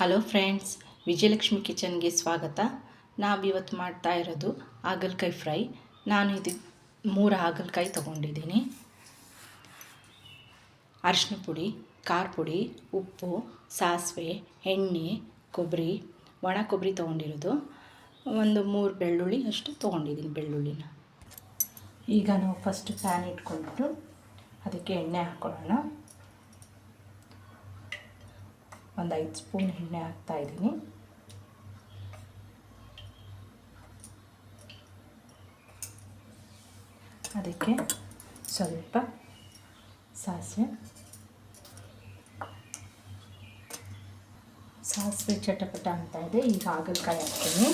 Hello friends, Vijayalakshmi ಕಿಚನ್ಗೆ ಸ್ವಾಗತ. ನಾವಿವತ್ತು ಮಾಡ್ತಾ ಇರೋದು ಹಾಗಲಕಾಯಿ ಫ್ರೈ. ನಾನು ಇದು 3 ಹಾಗಲಕಾಯಿ ತೊಗೊಂಡಿದ್ದೀನಿ. ಅರಿಶಿನ ಪುಡಿ, ಖಾರ ಪುಡಿ, ಉಪ್ಪು, ಸಾಸಿವೆ, ಎಣ್ಣೆ, ಕೊಬ್ಬರಿ, ಒಣ ಕೊಬ್ಬರಿ ತೊಗೊಂಡಿರೋದು. ಒಂದು 3 ಬೆಳ್ಳುಳ್ಳಿ ಅಷ್ಟು ತೊಗೊಂಡಿದ್ದೀನಿ ಬೆಳ್ಳುಳ್ಳಿನ. ಈಗ ನಾವು ಫಸ್ಟ್ ಪ್ಯಾನ್ ಇಟ್ಕೊಂಡ್ಬಿಟ್ಟು ಅದಕ್ಕೆ ಎಣ್ಣೆ ಹಾಕ್ಕೊಳ್ಳೋಣ. ಒಂದು 5 ಸ್ಪೂನ್ ಎಣ್ಣೆ ಹಾಕ್ತಾಯಿದ್ದೀನಿ. ಅದಕ್ಕೆ ಸ್ವಲ್ಪ ಸಾಸಿವೆ ಚಟಪಟ ಅಂತ ಇದೆ. ಈಗ ಹಾಗಲಕಾಯಿ ಹಾಕ್ತೀನಿ.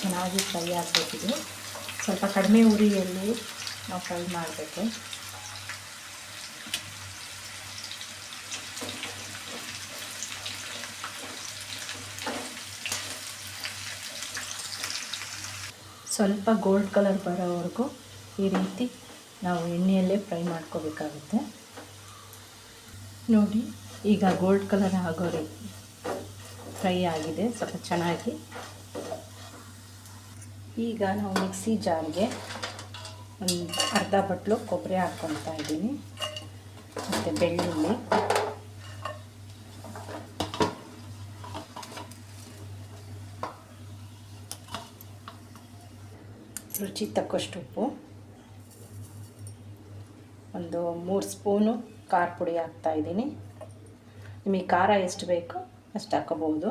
ಚೆನ್ನಾಗಿ ಫ್ರೈ ಆಗಬೇಕಿದೆ. ಸ್ವಲ್ಪ ಕಡಿಮೆ ಉರಿಯಲ್ಲಿ ನಾವು ಫ್ರೈ ಮಾಡಬೇಕು. ಸ್ವಲ್ಪ ಗೋಲ್ಡ್ ಕಲರ್ ಬರೋವರೆಗೂ ಈ ರೀತಿ ನಾವು ಎಣ್ಣೆಯಲ್ಲೇ ಫ್ರೈ ಮಾಡ್ಕೋಬೇಕಾಗುತ್ತೆ. ನೋಡಿ, ಈಗ ಗೋಲ್ಡ್ ಕಲರ್ ಆಗೋ ರೀತಿ ಫ್ರೈ ಆಗಿದೆ ಸ್ವಲ್ಪ ಚೆನ್ನಾಗಿ. ಈಗ ನಾವು ಮಿಕ್ಸಿ ಜಾರ್ಗೆ ಒಂದು ಅರ್ಧ ಬಟ್ಲು ಕೊಬ್ಬರಿ ಹಾಕ್ಕೊತಾ ಇದ್ದೀನಿ. ಮತ್ತು ಬೆಳ್ಳುಳ್ಳಿ, ರುಚಿ ತಕ್ಕಷ್ಟು ಉಪ್ಪು, ಒಂದು 3 ಸ್ಪೂನು ಖಾರ ಪುಡಿ ಹಾಕ್ತಾಯಿದ್ದೀನಿ. ನಿಮಗೆ ಖಾರ ಎಷ್ಟು ಬೇಕೋ ಅಷ್ಟು ಹಾಕೋಬೋದು.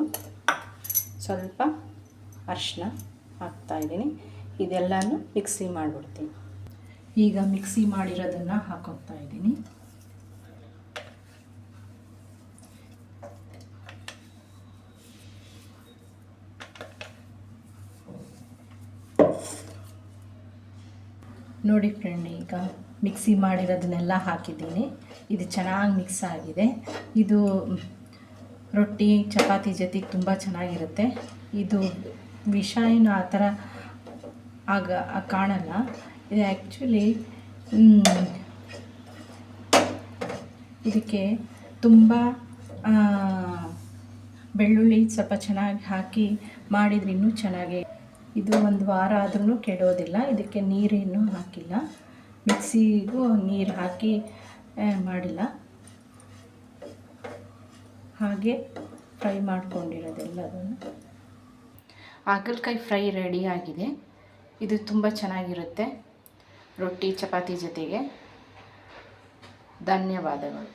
ಸ್ವಲ್ಪ ಅರಿಶಿನ ಹಾಕ್ತಾಯಿದ್ದೀನಿ. ಇದೆಲ್ಲನೂ ಮಿಕ್ಸಿ ಮಾಡಿಬಿಡ್ತೀನಿ. ಈಗ ಮಿಕ್ಸಿ ಮಾಡಿರೋದನ್ನು ಹಾಕೋತಾ ಇದ್ದೀನಿ. ನೋಡಿ ಫ್ರೆಂಡ್, ಈಗ ಮಿಕ್ಸಿ ಮಾಡಿರೋದನ್ನೆಲ್ಲ ಹಾಕಿದ್ದೀನಿ. ಇದು ಚೆನ್ನಾಗಿ ಮಿಕ್ಸ್ ಆಗಿದೆ. ಇದು ರೊಟ್ಟಿ ಚಪಾತಿ ಜೊತೆಗೆ ತುಂಬ ಚೆನ್ನಾಗಿರುತ್ತೆ. ಇದು ವಿಷ ಏನು ಆ ಥರ ಕಾಣಲ್ಲ. ಇದು ಆ್ಯಕ್ಚುಲಿ ಇದಕ್ಕೆ ತುಂಬ ಬೆಳ್ಳುಳ್ಳಿ ಸ್ವಲ್ಪ ಚೆನ್ನಾಗಿ ಹಾಕಿ ಮಾಡಿದ್ರೆ ಇನ್ನೂ ಚೆನ್ನಾಗಿ. ಇದು 1 ವಾರ ಆದ್ರೂ ಕೆಡೋದಿಲ್ಲ. ಇದಕ್ಕೆ ನೀರೇನು ಹಾಕಿಲ್ಲ, ಮಿಕ್ಸಿಗೂ ನೀರು ಹಾಕಿ ಮಾಡಿಲ್ಲ. ಹಾಗೆ ಫ್ರೈ ಮಾಡ್ಕೊಂಡಿರೋದೆಲ್ಲದನ್ನು. ಹಾಗಲಕಾಯಿ ಫ್ರೈ ರೆಡಿಯಾಗಿದೆ. ಇದು ತುಂಬ ಚೆನ್ನಾಗಿರುತ್ತೆ ರೊಟ್ಟಿ ಚಪಾತಿ ಜೊತೆಗೆ. ಧನ್ಯವಾದಗಳು.